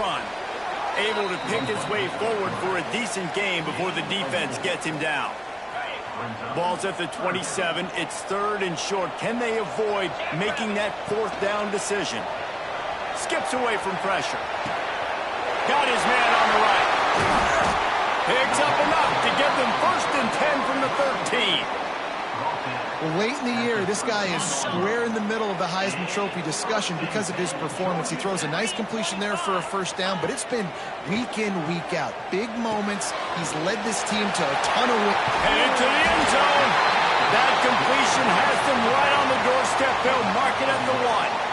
run. Able to pick his way forward for a decent game before the defense gets him down. Ball's at the 27. It's 3rd and short. Can they avoid making that 4th down decision? Skips away from pressure. Got his man on the right. Picks up enough to get them 1st and 10 from the 13. Well, late in the year, this guy is square in the middle of the Heisman Trophy discussion because of his performance. He throws a nice completion there for a 1st down, but it's been week in, week out. Big moments. He's led this team to a ton of wins. And into the end zone. That completion has them right on the doorstep. They'll mark it at the 1.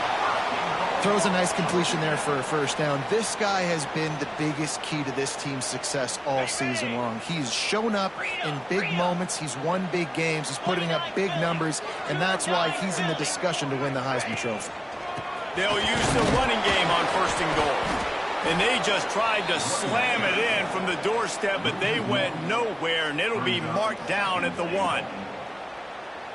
Throws a nice completion there for a 1st down. This guy has been the biggest key to this team's success all season long. He's shown up in big moments. He's won big games. He's putting up big numbers, and that's why he's in the discussion to win the Heisman Trophy. They'll use the running game on 1st and goal. And they just tried to slam it in from the doorstep, but they went nowhere, and it'll be marked down at the 1.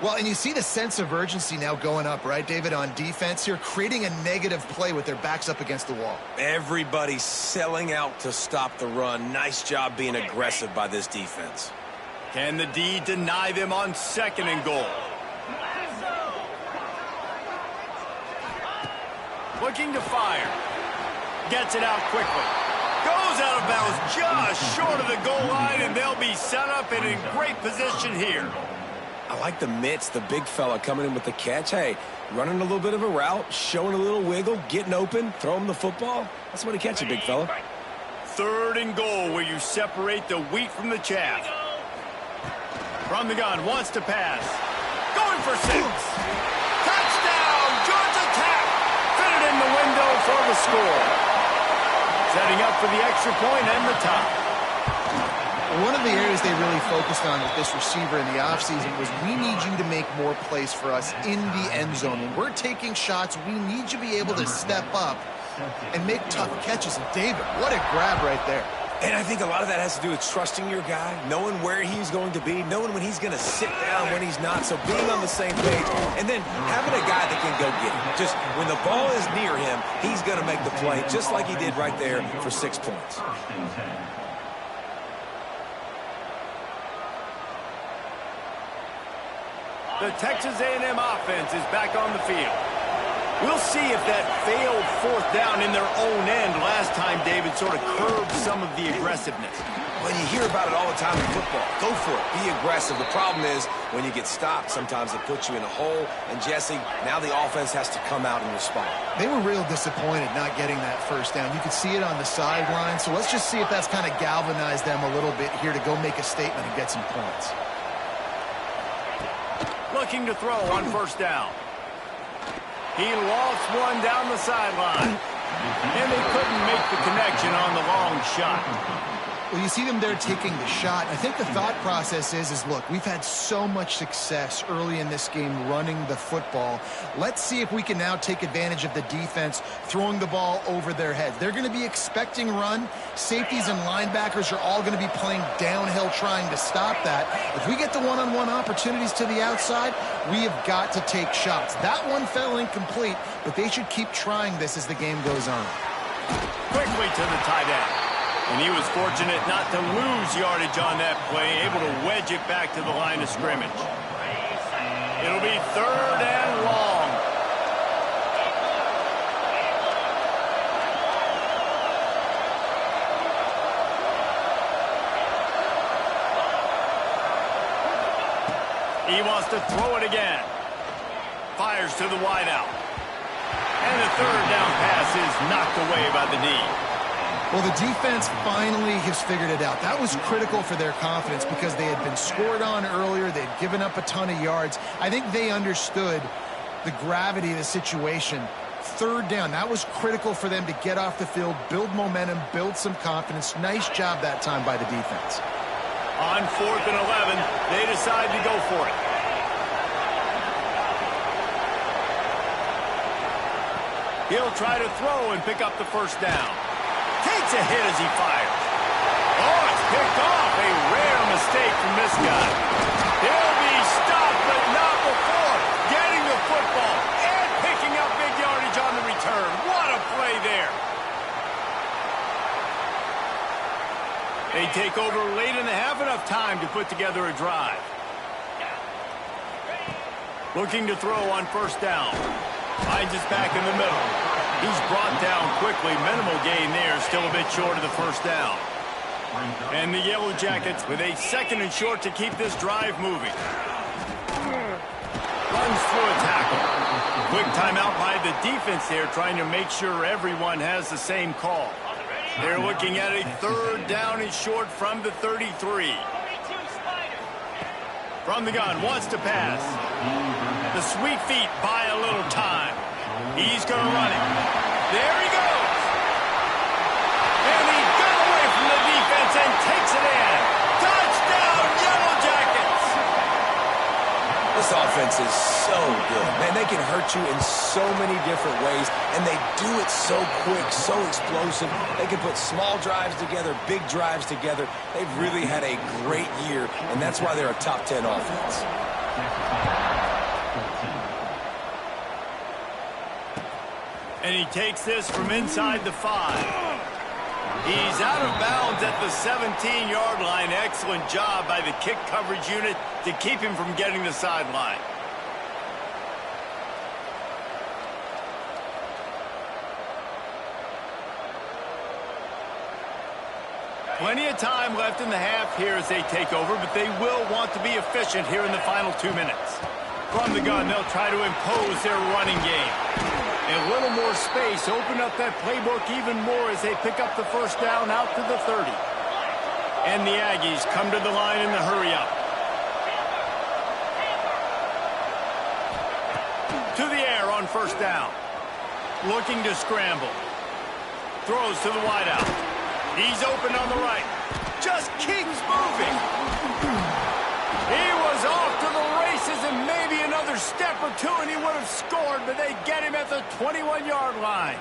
Well, and you see the sense of urgency now going up, right, David, on defense here, creating a negative play with their backs up against the wall. Everybody's selling out to stop the run. Nice job being aggressive by this defense. Can the D deny them on 2nd and goal? Looking to fire. Gets it out quickly. Goes out of bounds just short of the goal line, and they'll be set up and in great position here. I like the mitts, the big fella coming in with the catch. Hey, running a little bit of a route, showing a little wiggle, getting open, throw him the football. That's the way to catch it, big fella. 3rd and goal, where you separate the wheat from the chaff. From the gun, wants to pass. Going for 6. Touchdown, Georgia Tech. Fit it in the window for the score. Setting up for the extra point and the top. One of the areas they really focused on with this receiver in the offseason was we need you to make more plays for us in the end zone. When we're taking shots, we need you to be able to step up and make tough catches. And David, what a grab right there. And I think a lot of that has to do with trusting your guy, knowing where he's going to be, knowing when he's going to sit down, when he's not. So being on the same page, and then having a guy that can go get him. Just when the ball is near him, he's going to make the play, just like he did right there for 6 points. The Texas A&M offense is back on the field. We'll see if that failed 4th down in their own end last time, David, sort of curbed some of the aggressiveness. Well, you hear about it all the time in football. Go for it. Be aggressive. The problem is when you get stopped, sometimes it puts you in a hole. And, Jesse, now the offense has to come out and respond. They were real disappointed not getting that 1st down. You could see it on the sideline. So let's just see if that's kind of galvanized them a little bit here to go make a statement and get some points. Looking to throw on 1st down. He lost one down the sideline. And they couldn't make the connection on the long shot. Well, you see them there taking the shot. I think the thought process is, look, we've had so much success early in this game running the football. Let's see if we can now take advantage of the defense throwing the ball over their heads. They're going to be expecting run. Safeties and linebackers are all going to be playing downhill trying to stop that. If we get the one-on-one opportunities to the outside, we have got to take shots. That one fell incomplete, but they should keep trying this as the game goes on. Quickly to the tight end. And he was fortunate not to lose yardage on that play, able to wedge it back to the line of scrimmage. It'll be 3rd and long. He wants to throw it again. Fires to the wideout. And the 3rd down pass is knocked away by the D. Well, the defense finally has figured it out. That was critical for their confidence because they had been scored on earlier. They'd given up a ton of yards. I think they understood the gravity of the situation. 3rd down, that was critical for them to get off the field, build momentum, build some confidence. Nice job that time by the defense. On 4th and 11, they decide to go for it. He'll try to throw and pick up the 1st down. Takes a hit as he fires. Oh, it's picked off. A rare mistake from this guy. He'll be stopped, but not before getting the football and picking up big yardage on the return. What a play there. They take over late in the half, enough time to put together a drive. Looking to throw on first down. Finds his back in the middle. He's brought down quickly. Minimal gain there, still a bit short of the first down. And the Yellow Jackets with a 2nd and short to keep this drive moving. Runs through a tackle. Quick timeout by the defense there, trying to make sure everyone has the same call. They're looking at a 3rd down and short from the 33. From the gun, wants to pass. The sweet feet buy a little time. He's going to run it. There he goes. And he got away from the defense and takes it in. Touchdown, Yellow Jackets. This offense is so good. Man, they can hurt you in so many different ways, and they do it so quick, so explosive. They can put small drives together, big drives together. They've really had a great year, and that's why they're a top 10 offense. And he takes this from inside the 5. He's out of bounds at the 17-yard line. Excellent job by the kick coverage unit to keep him from getting the sideline. Plenty of time left in the half here as they take over, but they will want to be efficient here in the final 2 minutes. From the gun, they'll try to impose their running game. A little more space, open up that playbook even more as they pick up the first down out to the 30. And the Aggies come to the line in the hurry-up. To the air on first down. Looking to scramble. Throws to the wideout. He's open on the right. Just keeps moving. He was off to the races, and maybe another step or two and he would have scored, but they get him at the 21-yard line.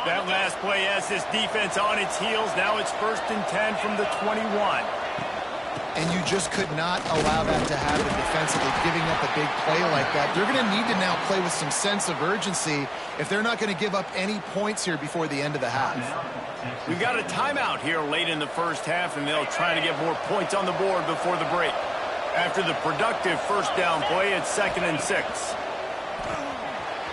That last play has this defense on its heels. Now it's 1st and 10 from the 21. And you just could not allow that to happen defensively, giving up a big play like that. They're going to need to now play with some sense of urgency if they're not going to give up any points here before the end of the half. We've got a timeout here late in the first half, and they'll try to get more points on the board before the break. After the productive first down play, it's 2nd and 6.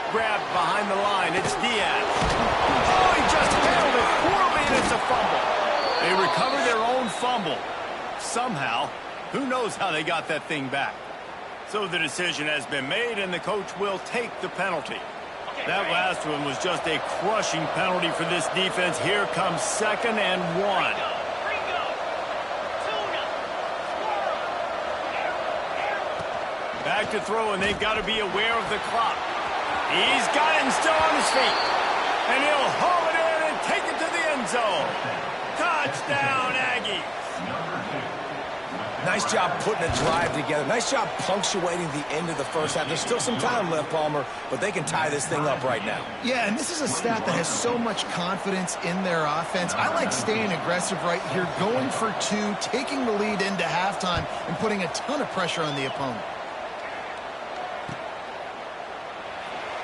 Grabbed behind the line, it's Diaz. Oh, he just handled it poorly, and it's a fumble. They recover their own fumble. Somehow, who knows how they got that thing back. So the decision has been made, and the coach will take the penalty. That last one was just a crushing penalty for this defense. Here comes 2nd and 1. Back to throw, and they've got to be aware of the clock. He's got it and still on his feet. And he'll haul it in and take it to the end zone. Touchdown, Aggies. Nice job putting a drive together. Nice job punctuating the end of the first half. There's still some time left, Palmer, but they can tie this thing up right now. Yeah, and this is a staff that has so much confidence in their offense. I like staying aggressive right here, going for 2, taking the lead into halftime, and putting a ton of pressure on the opponent.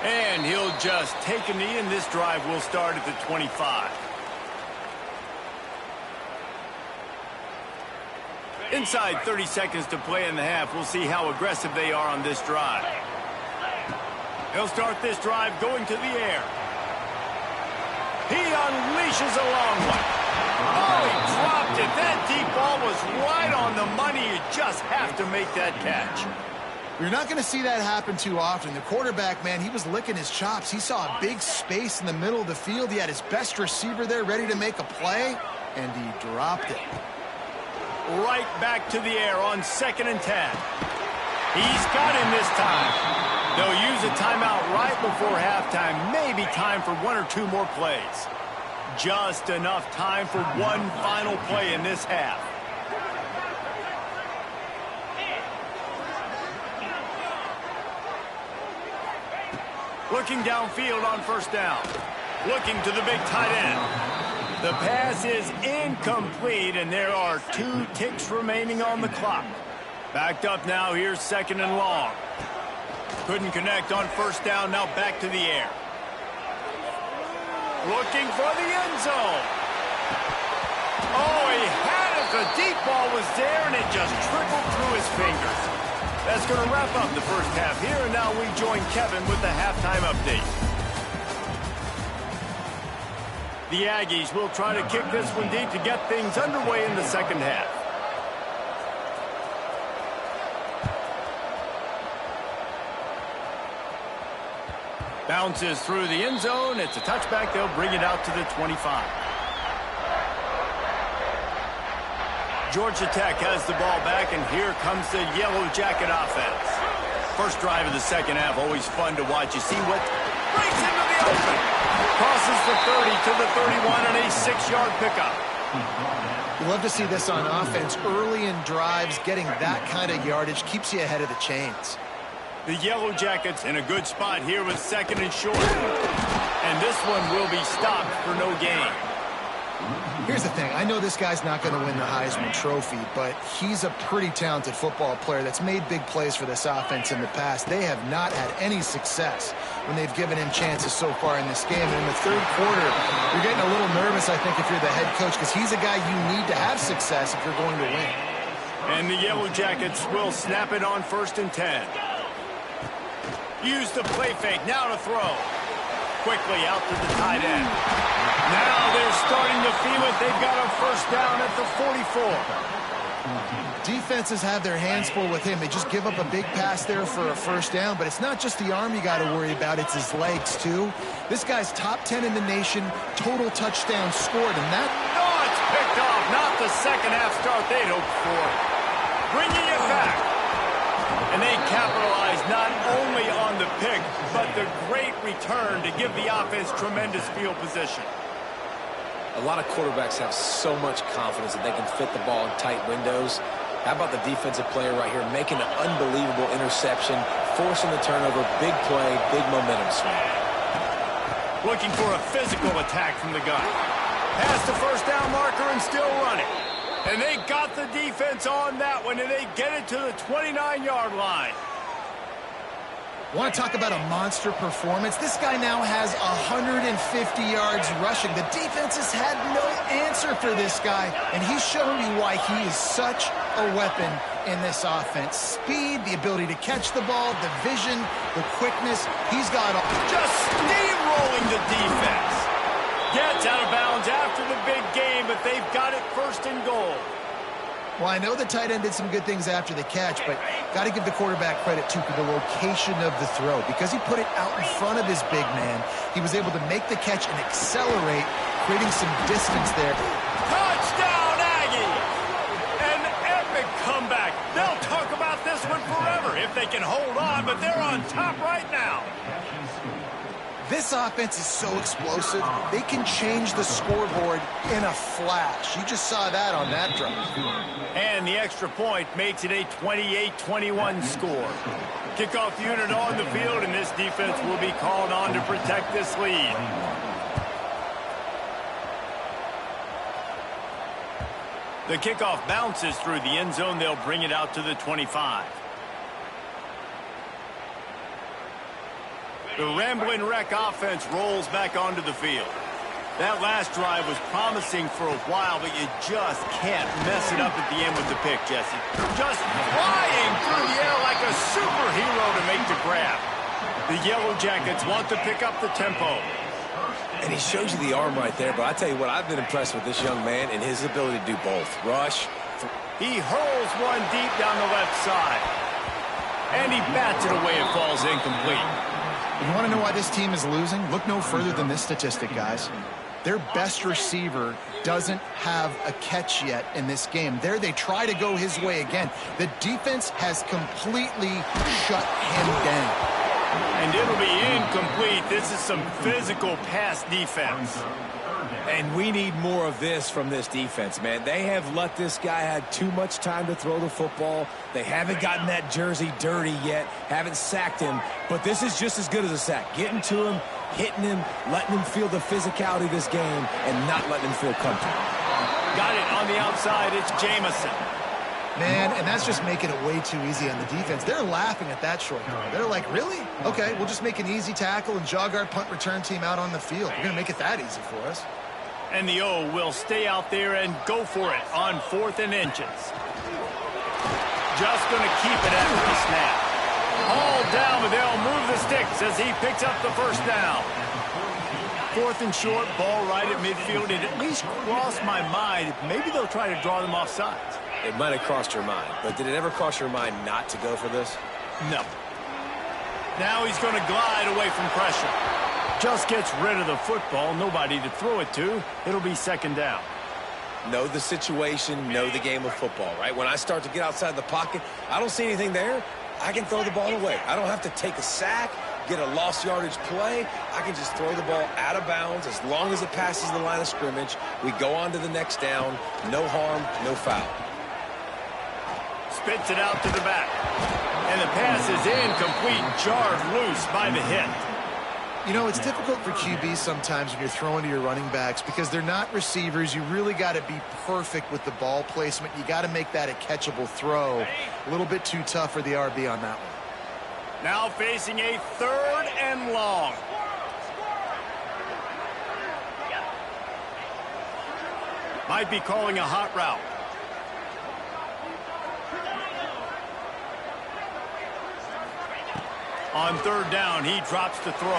And he'll just take a knee, and this drive will start at the 25. Inside 30 seconds to play in the half. We'll see how aggressive they are on this drive. They'll start this drive going to the air. He unleashes a long one. Oh, he dropped it. That deep ball was right on the money. You just have to make that catch. You're not going to see that happen too often. The quarterback, man, he was licking his chops. He saw a big space in the middle of the field. He had his best receiver there ready to make a play, and he dropped it. Right back to the air on 2nd and 10. He's got him this time. They'll use a timeout right before halftime. Maybe time for 1 or 2 more plays. Just enough time for one final play in this half. Looking downfield on first down. Looking to the big tight end. The pass is incomplete, and there are 2 ticks remaining on the clock. Backed up now, here's 2nd and long. Couldn't connect on first down, now back to the air. Looking for the end zone. Oh, he was there, and it just trickled through his fingers. That's going to wrap up the first half here, and now we join Kevin with the halftime update. The Aggies will try to kick this one deep to get things underway in the second half. Bounces through the end zone. It's a touchback. They'll bring it out to the 25. Georgia Tech has the ball back, and here comes the Yellow Jacket offense. First drive of the second half, always fun to watch. You see what breaks into the open. Crosses the 30 to the 31 and a 6-yard pickup. You love to see this on offense. Early in drives, getting that kind of yardage keeps you ahead of the chains. The Yellow Jackets in a good spot here with second and short. And this one will be stopped for no gain. Here's the thing. I know this guy's not going to win the Heisman Trophy, but he's a pretty talented football player that's made big plays for this offense in the past. They have not had any success when they've given him chances so far in this game. And in the third quarter, you're getting a little nervous, I think, if you're the head coach, because he's a guy you need to have success if you're going to win. And the Yellow Jackets will snap it on 1st and 10. Use the play fake. Now to throw. Quickly out to the tight end. Now they're starting to feel it. They've got a first down at the 44. Defenses have their hands full with him. They just give up a big pass there for a first down, but it's not just the arm you got to worry about. It's his legs, too. This guy's top 10 in the nation, total touchdowns scored, and that... Oh, it's picked off. Not the second half start they'd hoped for. Bringing it back. And they capitalize not only on the pick, but the great return to give the offense tremendous field position. A lot of quarterbacks have so much confidence that they can fit the ball in tight windows. How about the defensive player right here making an unbelievable interception, forcing the turnover, big play, big momentum swing. Looking for a physical attack from the gun. Past the first down marker and still running. And they got the defense on that one, and they get it to the 29-yard line. Want to talk about a monster performance? This guy now has 150 yards rushing. The defense has had no answer for this guy, and he's showing me why he is such a weapon in this offense. Speed, the ability to catch the ball, the vision, the quickness. He's got all. Just steamrolling the defense. Gets out of bounds after the big game, but they've got it 1st and goal. Well, I know the tight end did some good things after the catch, but got to give the quarterback credit, too, for the location of the throw. Because he put it out in front of his big man, he was able to make the catch and accelerate, creating some distance there. Touchdown, Aggie! An epic comeback. They'll talk about this one forever if they can hold on, but they're on top right now. This offense is so explosive, they can change the scoreboard in a flash. You just saw that on that drive. And the extra point makes it a 28-21 score. Kickoff unit on the field, and this defense will be called on to protect this lead. The kickoff bounces through the end zone. They'll bring it out to the 25. The Ramblin' Wreck offense rolls back onto the field. That last drive was promising for a while, but you just can't mess it up at the end with the pick, Jesse. Just flying through the air like a superhero to make the grab. The Yellow Jackets want to pick up the tempo. And he shows you the arm right there, but I tell you what, I've been impressed with this young man and his ability to do both. Rush. He hurls one deep down the left side. And he bats it away. It falls incomplete. You want to know why this team is losing? Look no further than this statistic, guys. Their best receiver doesn't have a catch yet in this game. There they try to go his way again. The defense has completely shut him down. And it'll be incomplete. This is some physical pass defense. And we need more of this from this defense, man. They have let this guy have too much time to throw the football. They haven't gotten that jersey dirty yet, haven't sacked him. But this is just as good as a sack. Getting to him, hitting him, letting him feel the physicality of this game, and not letting him feel comfortable. Got it on the outside. It's Jamison. Man, and that's just making it way too easy on the defense. They're laughing at that short throw. They're like, really? Okay, we'll just make an easy tackle and jog our punt return team out on the field. We're going to make it that easy for us. And the O will stay out there and go for it on 4th and inches. Just going to keep it after the snap. All down, but they'll move the sticks as he picks up the first down. 4th and short, ball right at midfield. It at least crossed my mind. Maybe they'll try to draw them off sides. It might have crossed your mind, but did it ever cross your mind not to go for this? No. Now he's going to glide away from pressure. Just gets rid of the football. Nobody to throw it to. It'll be 2nd down. Know the situation, know the game of football, right? When I start to get outside the pocket, I don't see anything there. I can throw the ball away. I don't have to take a sack, get a lost yardage play. I can just throw the ball out of bounds as long as it passes the line of scrimmage. We go on to the next down. No harm, no foul. Spits it out to the back. And the pass is incomplete, jarred loose by the hit. You know, it's difficult for QBs sometimes when you're throwing to your running backs because they're not receivers. You really got to be perfect with the ball placement. You got to make that a catchable throw. A little bit too tough for the RB on that one. Now facing a 3rd and long. Might be calling a hot route. On 3rd down, he drops the throw.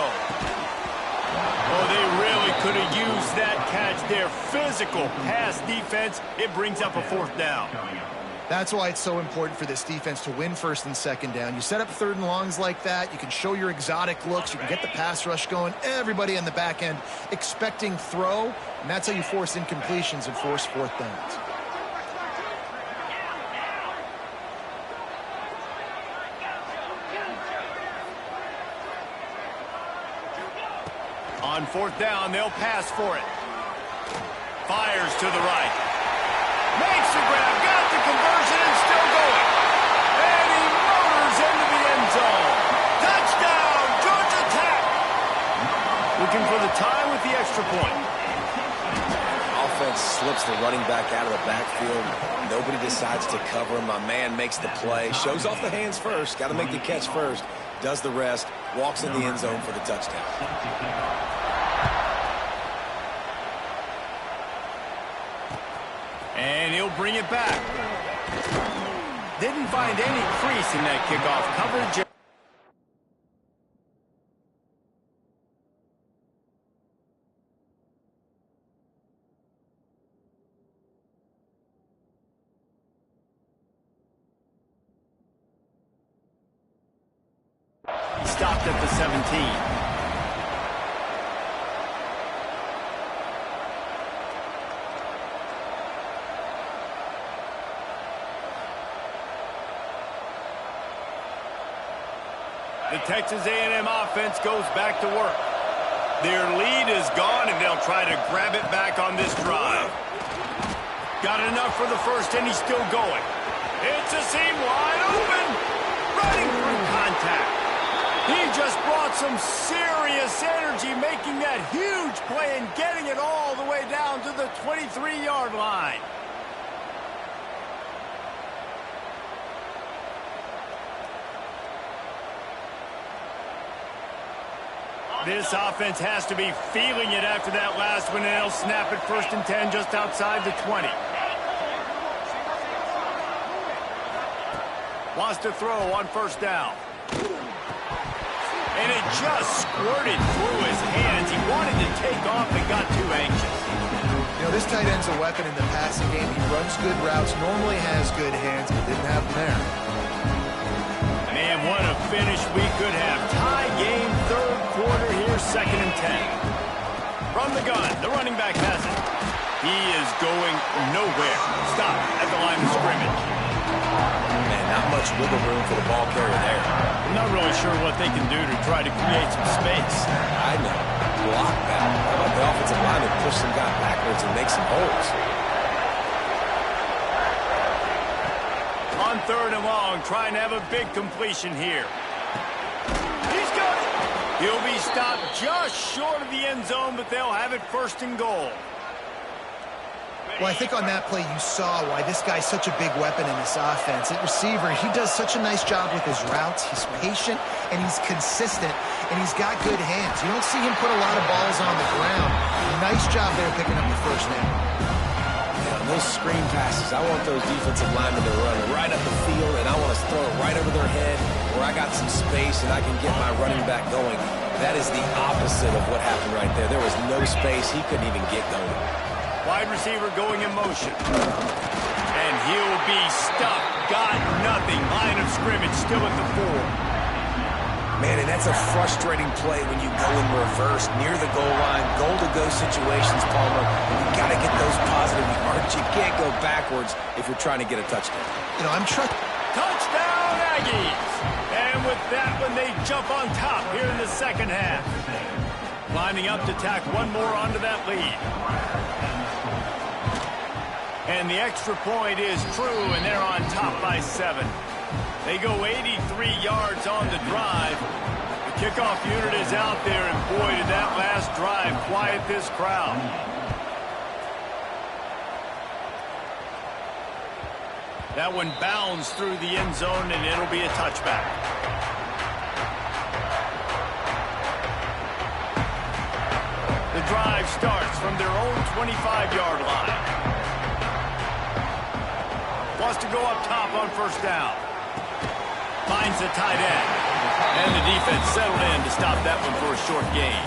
Oh, they really could have used that catch there. Physical pass defense. It brings up a 4th down. That's why it's so important for this defense to win 1st and 2nd down. You set up 3rd and longs like that. You can show your exotic looks. You can get the pass rush going. Everybody on the back end expecting throw. And that's how you force incompletions and force 4th downs. On 4th down, they'll pass for it. Fires to the right. Makes the grab, got the conversion, and still going. And he motors into the end zone. Touchdown, Georgia Tech. Looking for the tie with the extra point. Offense slips the running back out of the backfield. Nobody decides to cover him. My man makes the play. Shows off the hands first. Got to make the catch first. Does the rest. Walks in the end zone for the touchdown. And he'll bring it back. Didn't find any crease in that kickoff coverage. Stopped at the 17. The Texas A&M offense goes back to work. Their lead is gone, and they'll try to grab it back on this drive. Got enough for the first, and he's still going. It's a seam wide open. Running through contact. He just brought some serious energy, making that huge play and getting it all the way down to the 23-yard line. This offense has to be feeling it after that last one, and they'll snap it 1st and 10 just outside the 20. Wants to throw on 1st down. And it just squirted through his hands. He wanted to take off and got too anxious. You know, this tight end's a weapon in the passing game. He runs good routes, normally has good hands, but didn't have them there. Man, what a finish we could have. Tie game, 3rd quarter here, 2nd and 10. From the gun, the running back has it. He is going nowhere. Stop at the line of scrimmage. Man, not much wiggle room for the ball carrier there. I'm not really sure what they can do to try to create some space. I know. Block that. How about the offensive lineman push some guy backwards and make some holes? On 3rd and long, trying to have a big completion here. He's got it. He'll be stopped just short of the end zone, but they'll have it 1st and goal. Well, I think on that play you saw why this guy's such a big weapon in this offense. At receiver, he does such a nice job with his routes. He's patient, and he's consistent, and he's got good hands. You don't see him put a lot of balls on the ground. Nice job there picking up the 1st down. Yeah, those screen passes. I want those defensive linemen to run right up the field, and I want to throw it right over their head where I got some space and I can get my running back going. That is the opposite of what happened right there. There was no space. He couldn't even get going. Wide receiver going in motion. And he'll be stuffed. Got nothing. Line of scrimmage still at the 4. Man, and that's a frustrating play when you go in reverse near the goal line, goal-to-go situations, Palmer. You got to get those positive yards. You can't go backwards if you're trying to get a touchdown. You know, I'm trying. Touchdown, Aggies! And with that one, they jump on top here in the second half. Lining up to tack one more onto that lead. And the extra point is true, and they're on top by 7. They go 83 yards on the drive. The kickoff unit is out there, and boy, did that last drive quiet this crowd. That one bounds through the end zone, and it'll be a touchback. The drive starts from their own 25-yard line. Wants to go up top on first down. Finds the tight end. And the defense settled in to stop that one for a short gain.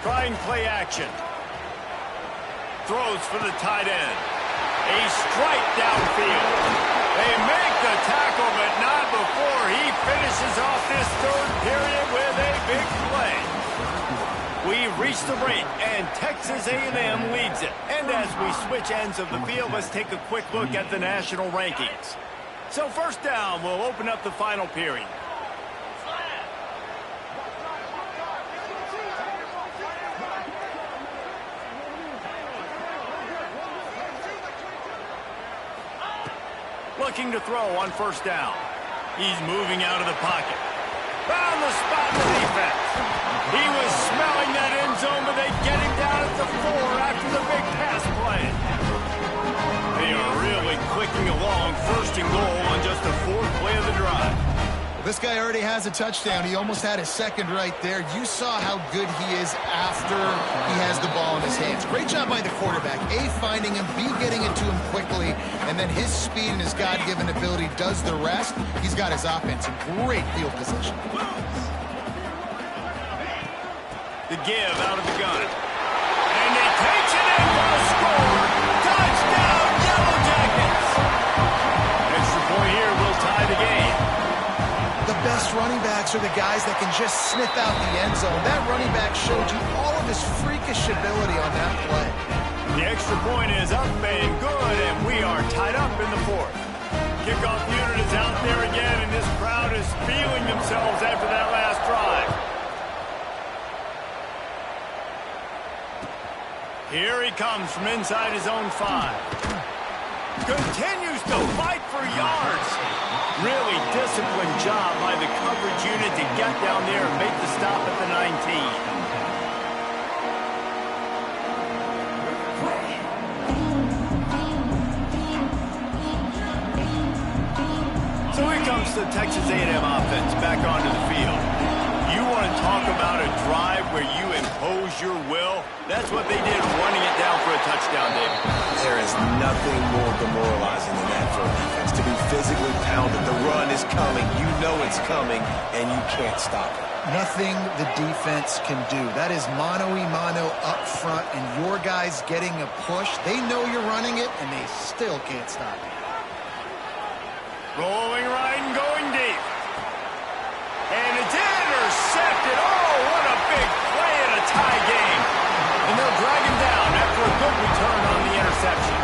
Trying play action. Throws for the tight end. A strike downfield. They make the tackle, but not before he finishes off this third period with a big play. We've reached the break, and Texas A&M leads it. And as we switch ends of the field, let's take a quick look at the national rankings. So first down, we'll open up the final period. Looking to throw on first down. He's moving out of the pocket. Found the spot in the defense. He was smelling that end zone, but they get him down at the 4 after the big pass play. They are really clicking along, first and goal on just the 4th play of the drive. Well, this guy already has a touchdown. He almost had his second right there. You saw how good he is after he has the ball in his hands. Great job by the quarterback. A, finding him, B, getting it to him quickly, and then his speed and his God-given ability does the rest. He's got his offense in great field position. The give out of the gun. And he takes it in for the score. Touchdown, Yellow Jackets! Extra point here will tie the game. The best running backs are the guys that can just sniff out the end zone. That running back showed you all of his freakish ability on that play. The extra point is up and good, and we are tied up in the 4th. Kickoff unit is out there again, and this crowd is feeling themselves after that last drive. Here he comes from inside his own 5. Continues to fight for yards. Really disciplined job by the coverage unit to get down there and make the stop at the 19. So here comes the Texas A&M offense back onto the field. You want to talk about a drive where you impose your will? That's what they did, running it down for a touchdown, David. There is nothing more demoralizing than that for a defense. To be physically pounded, the run is coming, you know it's coming, and you can't stop it. Nothing the defense can do. That is mano-a-mano up front, and your guys getting a push. They know you're running it, and they still can't stop it. Rolling right and going deep. And it's intercepted. Oh, what a big play in a tie game. And they'll drag him down after a good return on the interception.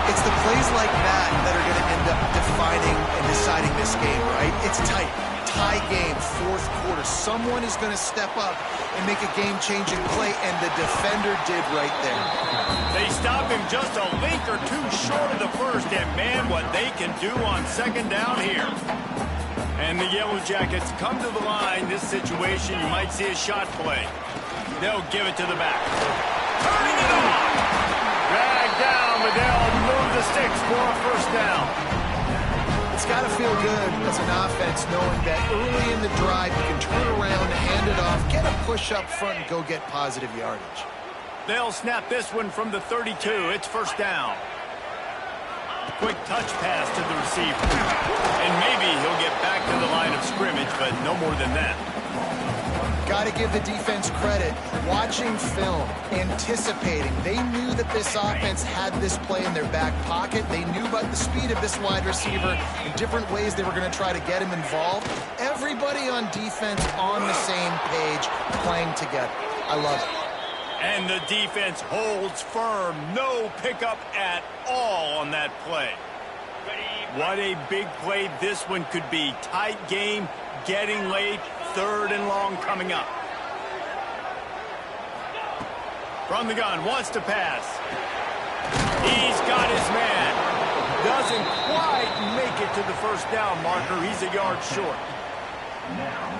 It's the plays like that that are going to end up defining and deciding this game, right? It's tight. Tie game, 4th quarter. Someone is going to step up and make a game-changing play, and the defender did right there. They stop him just a link or two short of the first, and man, what they can do on second down here. And the Yellow Jackets come to the line. This situation, you might see a shot play. They'll give it to the back. Turning it on! Dragged down, but they'll move the sticks for a first down. it's got to feel good as an offense knowing that early in the drive you can turn around, hand it off, get a push up front, and go get positive yardage. They'll snap this one from the 32. It's first down. Quick touch pass to the receiver. And maybe he'll get back to the line of scrimmage, but no more than that. Got to give the defense credit. Watching film, anticipating. They knew that this offense had this play in their back pocket. They knew about the speed of this wide receiver and different ways they were going to try to get him involved. Everybody on defense on the same page, playing together. I love it. And the defense holds firm. No pickup at all on that play. What a big play this one could be. Tight game, getting late, 3rd and long coming up. From the gun, wants to pass. He's got his man. Doesn't quite make it to the first down marker. He's a yard short.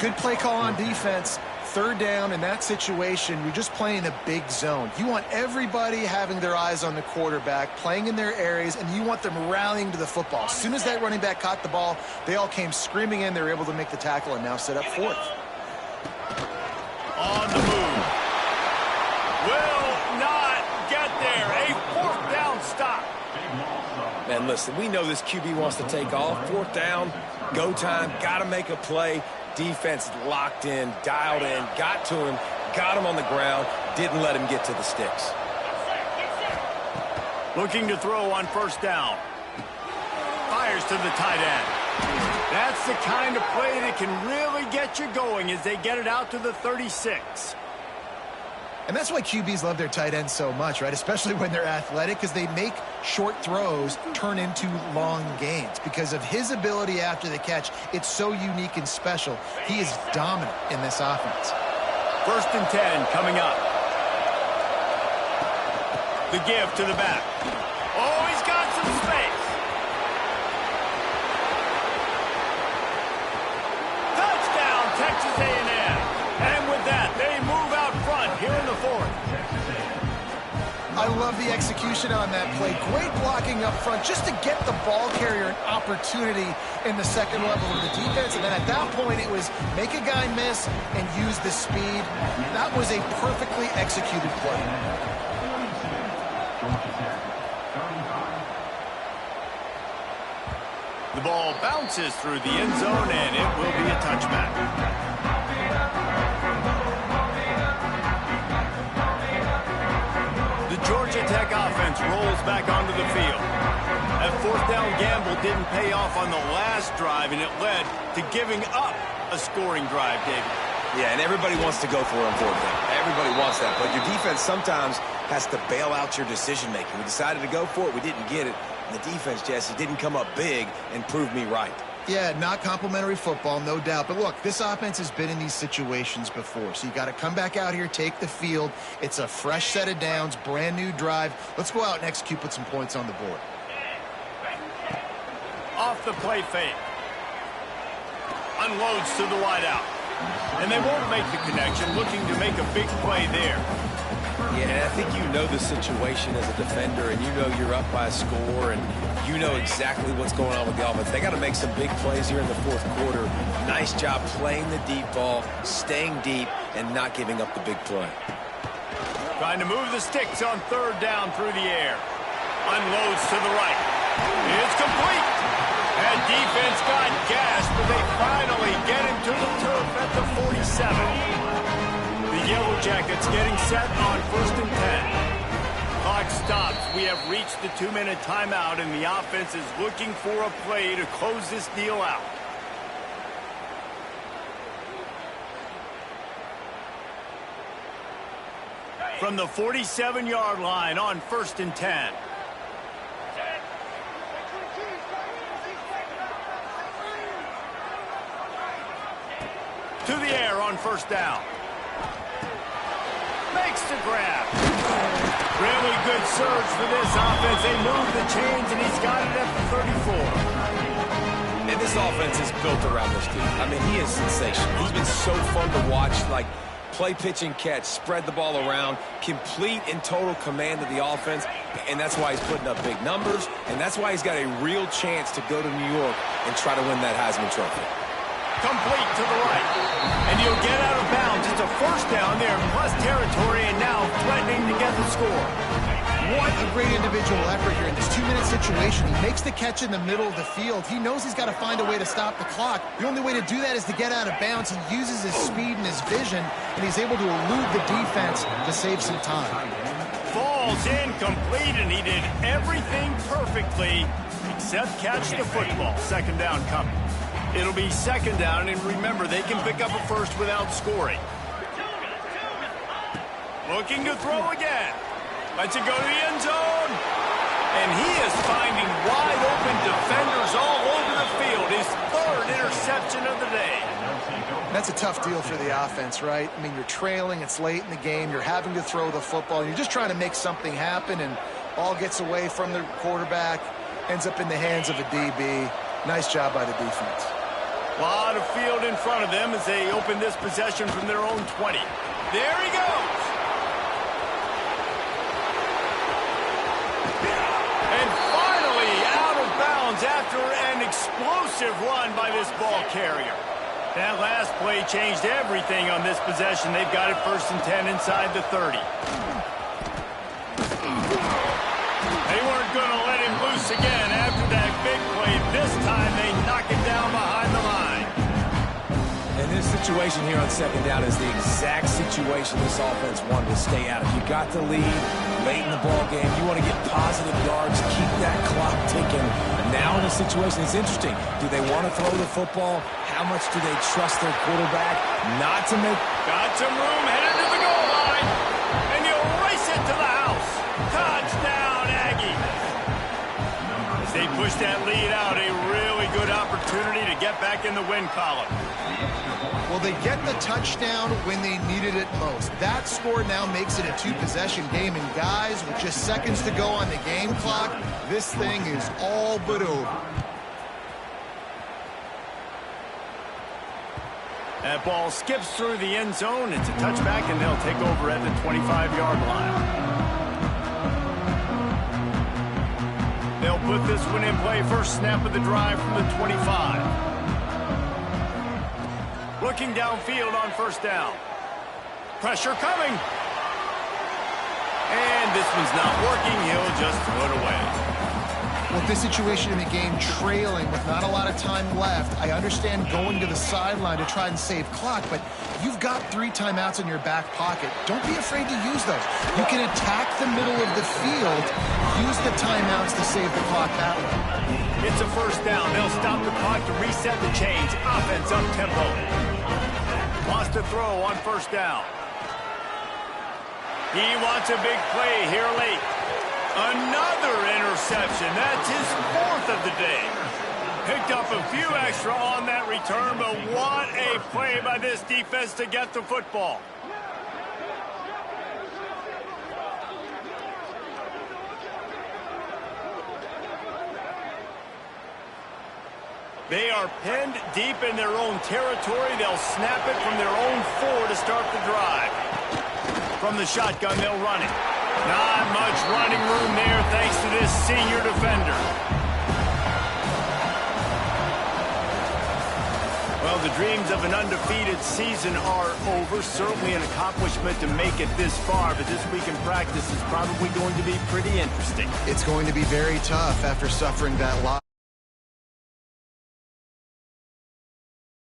Good play call on defense. 3rd down in that situation, you're just playing a big zone. You want everybody having their eyes on the quarterback, playing in their areas, and you want them rallying to the football. As soon as that running back caught the ball, they all came screaming in. They were able to make the tackle and now set up 4th. On the move. Will not get there. A 4th down stop. Man, listen, we know this QB wants to take off. 4th down, go time, got to make a play. Defense locked in, dialed in, got to him, got him on the ground, didn't let him get to the sticks. Looking to throw on first down. Fires to the tight end. That's the kind of play that can really get you going as they get it out to the 36. And that's why QBs love their tight ends so much, right? Especially when they're athletic, because they make short throws turn into long gains. Because of his ability after the catch, it's so unique and special. He is dominant in this offense. 1st and 10 coming up. The give to the back. Oh, he's got some space. Touchdown, Texas A&M. And with that, they move out front here in the 4th. I love the execution on that play. Great blocking up front just to get the ball carrier an opportunity in the 2nd level of the defense. And then at that point, it was make a guy miss and use the speed. That was a perfectly executed play. The ball bounces through the end zone, and it will be a touchback. The Georgia Tech offense rolls back onto the field. That 4th down gamble didn't pay off on the last drive, and it led to giving up a scoring drive, David. Yeah, and everybody wants to go for it on 4th down. Everybody wants that, but your defense sometimes has to bail out your decision-making. We decided to go for it. We didn't get it. And the defense, Jesse, didn't come up big and prove me right. Yeah, not complimentary football, no doubt. But look, this offense has been in these situations before. So you got to come back out here, take the field. It's a fresh set of downs, brand new drive. Let's go out and execute, put some points on the board. Off the play fake. Unloads to the wideout. And they won't make the connection, looking to make a big play there. Yeah, and I think you know the situation as a defender, and you know you're up by a score, and you know exactly what's going on with the offense. They got to make some big plays here in the 4th quarter. Nice job playing the deep ball, staying deep, and not giving up the big play. Trying to move the sticks on 3rd down through the air. Unloads to the right. It's complete. And defense got gashed, but they finally get him to the turf at the 47. The Yellow Jackets getting set on 1st and 10. Clock stops. We have reached the 2-minute timeout, and the offense is looking for a play to close this deal out. From the 47-yard line on 1st and 10. To the air on 1st down. Makes the grab. Really good surge for this offense. They move the chains, and he's got it at the 34. And this offense is built around this dude. I mean, he is sensational. He's been so fun to watch. Like, play, pitch, and catch, spread the ball around, complete and total command of the offense, and that's why he's putting up big numbers, and that's why he's got a real chance to go to New York and try to win that Heisman Trophy. Complete to the right. And he'll get out of bounds. It's a first down there, plus territory, and now threatening to get the score. What a great individual effort here in this 2-minute situation. He makes the catch in the middle of the field. He knows he's got to find a way to stop the clock. The only way to do that is to get out of bounds. He uses his speed and his vision, and he's able to elude the defense to save some time. Falls incomplete, and he did everything perfectly except catch the football. Second down coming. It'll be second down, and remember, they can pick up a first without scoring. Looking to throw again. Lets it go to the end zone. And he is finding wide-open defenders all over the field. His third interception of the day. That's a tough deal for the offense, right? I mean, you're trailing, it's late in the game, you're having to throw the football, you're just trying to make something happen, and ball gets away from the quarterback, ends up in the hands of a DB. Nice job by the defense. A lot of field in front of them as they open this possession from their own 20. There he goes. And finally out of bounds after an explosive run by this ball carrier. That last play changed everything on this possession. They've got it 1st and 10 inside the 30. They weren't going to let him loose again after that big play. This time they knock it down behind the line. And this situation here on second down is the exact situation this offense wanted to stay out of. You got the lead late in the ball game. You want to get positive yards, keep that clock ticking. Now in this situation, it's interesting. Do they want to throw the football? How much do they trust their quarterback not to make? Got some room headed to the goal line. And you'll race it to the house. Touchdown, Aggie. As they push that lead out, a really good opportunity to get back in the win column. Well, they get the touchdown when they needed it most. That score now makes it a 2-possession game. And guys, with just seconds to go on the game clock, this thing is all but over. That ball skips through the end zone. It's a touchback, and they'll take over at the 25-yard line. They'll put this one in play. First snap of the drive from the 25. Looking downfield on first down. Pressure coming. And this one's not working. He'll just throw it away. With this situation in the game, trailing with not a lot of time left, I understand going to the sideline to try and save clock, but you've got 3 timeouts in your back pocket. Don't be afraid to use those. You can attack the middle of the field, use the timeouts to save the clock that way. It's a first down. They'll stop the clock to reset the chains. Offense up tempo. Lost a throw on first down. He wants a big play here late. Another interception. That's his 4th of the day. Picked up a few extra on that return, but what a play by this defense to get the football. They are penned deep in their own territory. They'll snap it from their own 4 to start the drive. From the shotgun, they'll run it. Not much running room there thanks to this senior defender. Well, the dreams of an undefeated season are over. Certainly an accomplishment to make it this far, but this week in practice is probably going to be pretty interesting. It's going to be very tough after suffering that loss.